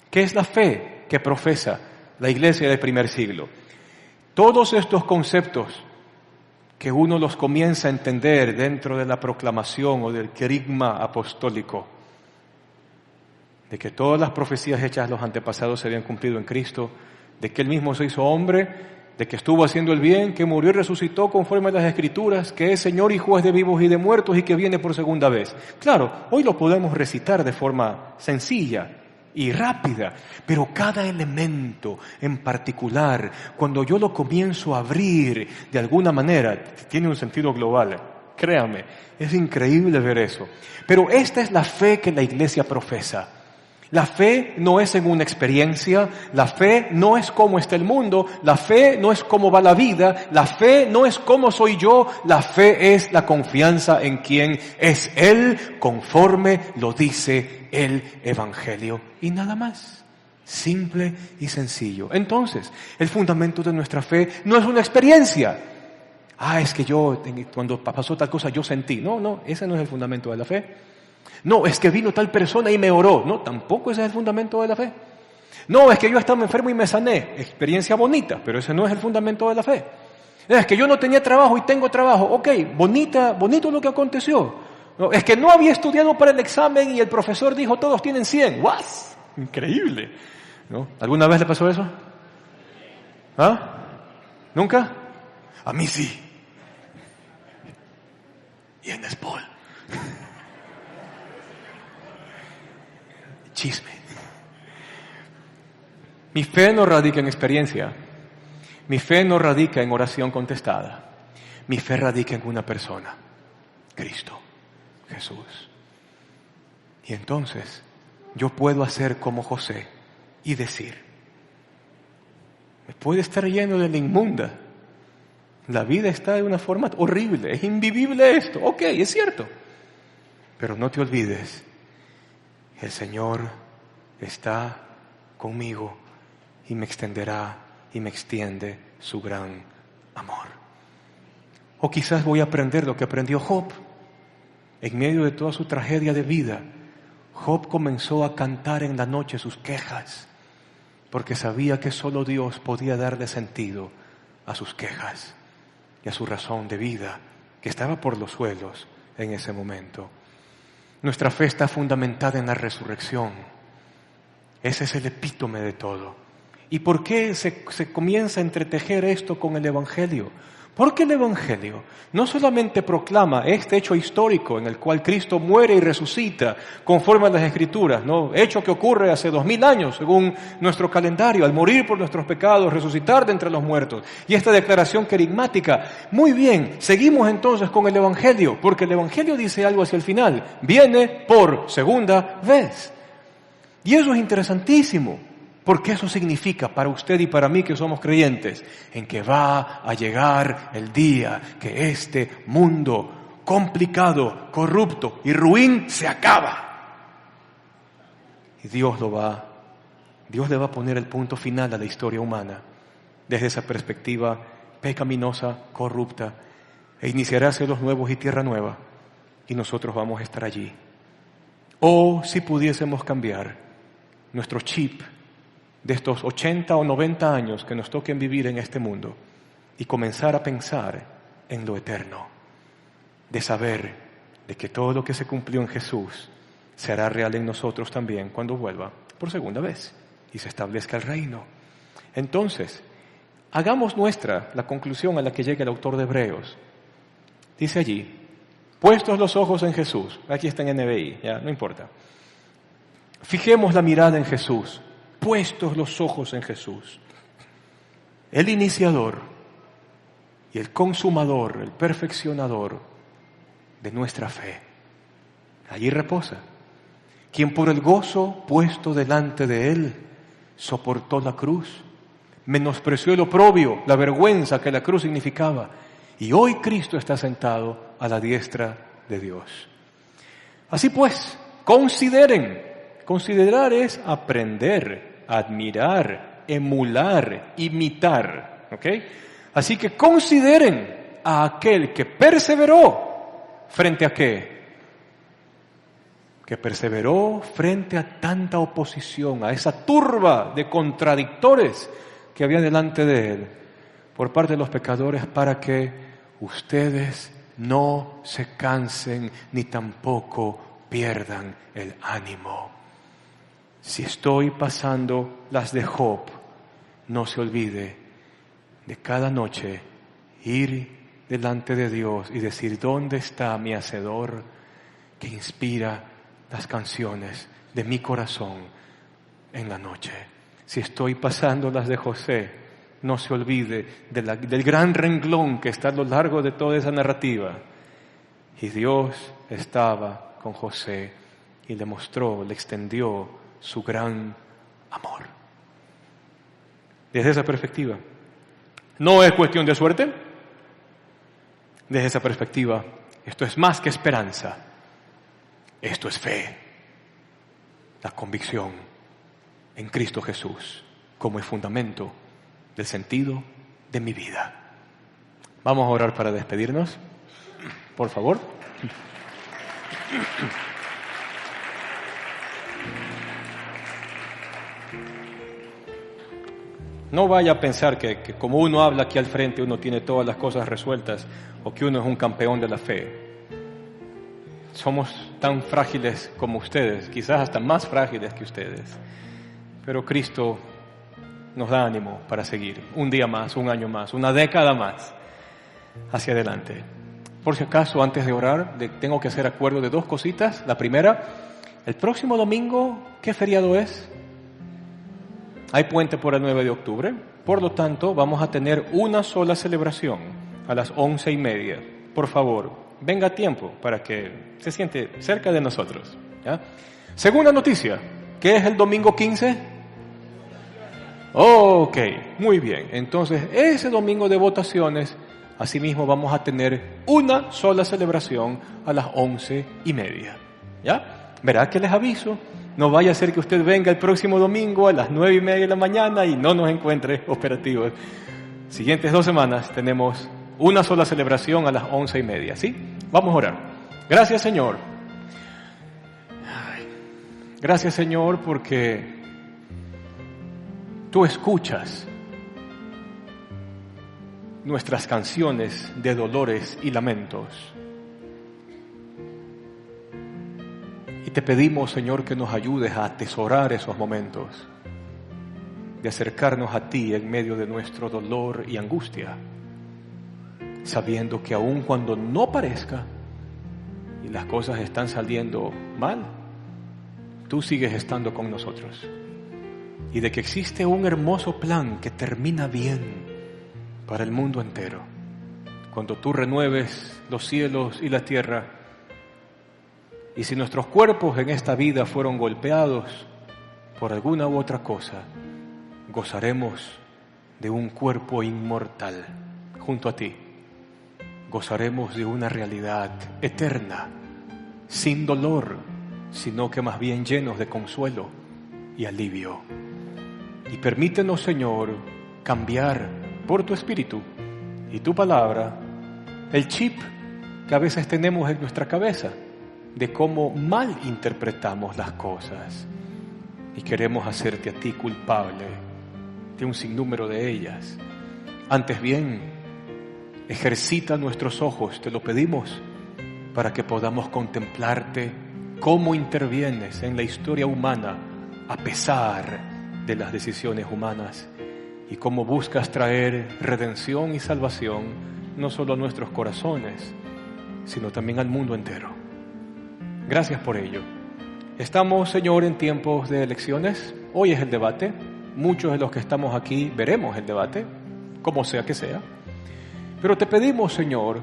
¿Qué es la fe que profesa la iglesia del primer siglo? Todos estos conceptos que uno los comienza a entender dentro de la proclamación o del querigma apostólico, de que todas las profecías hechas a los antepasados se habían cumplido en Cristo, de que Él mismo se hizo hombre, de que estuvo haciendo el bien, que murió y resucitó conforme a las Escrituras, que es Señor y juez de vivos y de muertos y que viene por segunda vez. Claro, hoy lo podemos recitar de forma sencilla y rápida, pero cada elemento en particular, cuando yo lo comienzo a abrir de alguna manera, tiene un sentido global. Créame, es increíble ver eso. Pero esta es la fe que la iglesia profesa. La fe no es en una experiencia, la fe no es cómo está el mundo, la fe no es cómo va la vida, la fe no es cómo soy yo, la fe es la confianza en quien es Él, conforme lo dice el Evangelio. Y nada más. Simple y sencillo. Entonces, el fundamento de nuestra fe no es una experiencia. Es que cuando pasó tal cosa, yo sentí. No, ese no es el fundamento de la fe. No, es que vino tal persona y me oró. No, tampoco ese es el fundamento de la fe. No, es que yo estaba enfermo y me sané. Experiencia bonita, pero ese no es el fundamento de la fe. Es que yo no tenía trabajo y tengo trabajo. Ok, bonito lo que aconteció. No, es que no había estudiado para el examen y el profesor dijo todos tienen 100. ¡Guau! Increíble. ¿No? ¿Alguna vez le pasó eso? ¿Nunca? A mí sí. Y en Espol. Chisme. Mi fe no radica en experiencia. Mi fe no radica en oración contestada. Mi fe radica en una persona. Cristo, Jesús. Y entonces yo puedo hacer como José y decir, me puede estar lleno de la inmunda. La vida está de una forma horrible, es invivible esto. Ok, es cierto. Pero no te olvides, el Señor está conmigo y me extenderá y me extiende su gran amor. O quizás voy a aprender lo que aprendió Job. En medio de toda su tragedia de vida, Job comenzó a cantar en la noche sus quejas, porque sabía que solo Dios podía darle sentido a sus quejas y a su razón de vida, que estaba por los suelos en ese momento. Nuestra fe está fundamentada en la resurrección. Ese es el epítome de todo. ¿Y por qué se comienza a entretejer esto con el Evangelio? Porque el Evangelio no solamente proclama este hecho histórico en el cual Cristo muere y resucita conforme a las Escrituras, ¿no? Hecho que ocurre hace 2000 años según nuestro calendario, al morir por nuestros pecados, resucitar de entre los muertos. Y esta declaración querigmática, muy bien, seguimos entonces con el Evangelio, porque el Evangelio dice algo hacia el final, viene por segunda vez. Y eso es interesantísimo. Porque eso significa para usted y para mí que somos creyentes, en que va a llegar el día que este mundo complicado, corrupto y ruin se acaba. Y Dios le va a poner el punto final a la historia humana desde esa perspectiva pecaminosa, corrupta, e iniciará cielos nuevos y tierra nueva, y nosotros vamos a estar allí. O si pudiésemos cambiar nuestro chip de estos 80 o 90 años que nos toquen vivir en este mundo y comenzar a pensar en lo eterno, de saber de que todo lo que se cumplió en Jesús será real en nosotros también cuando vuelva por segunda vez y se establezca el reino. Entonces, hagamos nuestra la conclusión a la que llega el autor de Hebreos. Dice allí, puestos los ojos en Jesús, aquí está en NBI, ya no importa. Fijemos la mirada en Jesús. Puestos los ojos en Jesús, el iniciador y el consumador, el perfeccionador de nuestra fe. Allí reposa, quien por el gozo puesto delante de él soportó la cruz, menospreció el oprobio, la vergüenza que la cruz significaba, y hoy Cristo está sentado a la diestra de Dios. Así pues, considerar es aprender, admirar, emular, imitar, ¿ok? Así que consideren a aquel que perseveró frente a qué? Que perseveró frente a tanta oposición, a esa turba de contradictores que había delante de él por parte de los pecadores, para que ustedes no se cansen ni tampoco pierdan el ánimo. Si estoy pasando las de Job, no se olvide de cada noche ir delante de Dios y decir, ¿dónde está mi Hacedor que inspira las canciones de mi corazón en la noche? Si estoy pasando las de José, no se olvide del gran renglón que está a lo largo de toda esa narrativa. Y Dios estaba con José y le mostró, le extendió su gran amor. Desde esa perspectiva, no es cuestión de suerte. Desde esa perspectiva, esto es más que esperanza. Esto es fe. La convicción en Cristo Jesús como el fundamento del sentido de mi vida. Vamos a orar para despedirnos, por favor. No vaya a pensar que como uno habla aquí al frente, uno tiene todas las cosas resueltas o que uno es un campeón de la fe. Somos tan frágiles como ustedes, quizás hasta más frágiles que ustedes. Pero Cristo nos da ánimo para seguir un día más, un año más, una década más hacia adelante. Por si acaso, antes de orar, tengo que hacer acuerdo de dos cositas. La primera, el próximo domingo, ¿qué feriado es? Hay puente por el 9 de octubre, por lo tanto vamos a tener una sola celebración a las 11:30. Por favor, venga a tiempo para que se siente cerca de nosotros, ¿ya? Segunda noticia, ¿qué es el domingo 15? Ok, muy bien. Entonces, ese domingo de votaciones, asimismo vamos a tener una sola celebración a las 11:30, ¿ya? Verá que les aviso. No vaya a ser que usted venga el próximo domingo a las 9:30 de la mañana y no nos encuentre operativos. Siguientes 2 semanas tenemos una sola celebración a las 11:30, ¿sí? Vamos a orar. Gracias, Señor. Gracias, Señor, porque tú escuchas nuestras canciones de dolores y lamentos. Y te pedimos, Señor, que nos ayudes a atesorar esos momentos, de acercarnos a ti en medio de nuestro dolor y angustia, sabiendo que aun cuando no parezca y las cosas están saliendo mal, tú sigues estando con nosotros. Y de que existe un hermoso plan que termina bien para el mundo entero. Cuando tú renueves los cielos y la tierra, y si nuestros cuerpos en esta vida fueron golpeados por alguna u otra cosa, gozaremos de un cuerpo inmortal junto a ti. Gozaremos de una realidad eterna, sin dolor, sino que más bien llenos de consuelo y alivio. Y permítenos, Señor, cambiar por tu Espíritu y tu palabra el chip que a veces tenemos en nuestra cabeza de cómo mal interpretamos las cosas. Y queremos hacerte a ti culpable de un sinnúmero de ellas. Antes bien, ejercita nuestros ojos, te lo pedimos, para que podamos contemplarte cómo intervienes en la historia humana a pesar de las decisiones humanas y cómo buscas traer redención y salvación no solo a nuestros corazones, sino también al mundo entero. Gracias por ello. Estamos, Señor, en tiempos de elecciones. Hoy es el debate. Muchos de los que estamos aquí veremos el debate, como sea que sea. Pero te pedimos, Señor,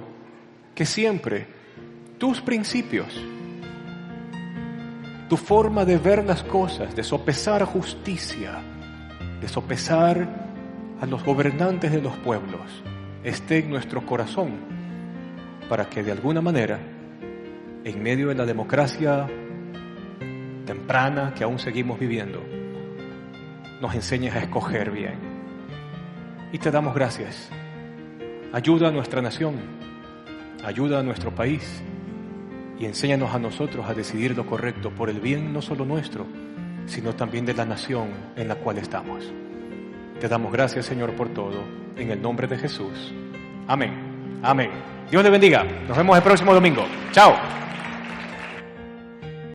que siempre tus principios, tu forma de ver las cosas, de sopesar justicia, de sopesar a los gobernantes de los pueblos, esté en nuestro corazón, para que de alguna manera, en medio de la democracia temprana que aún seguimos viviendo, nos enseñes a escoger bien. Y te damos gracias. Ayuda a nuestra nación, ayuda a nuestro país y enséñanos a nosotros a decidir lo correcto por el bien no solo nuestro, sino también de la nación en la cual estamos. Te damos gracias, Señor, por todo, en el nombre de Jesús. Amén. Amén. Dios le bendiga. Nos vemos el próximo domingo. Chao.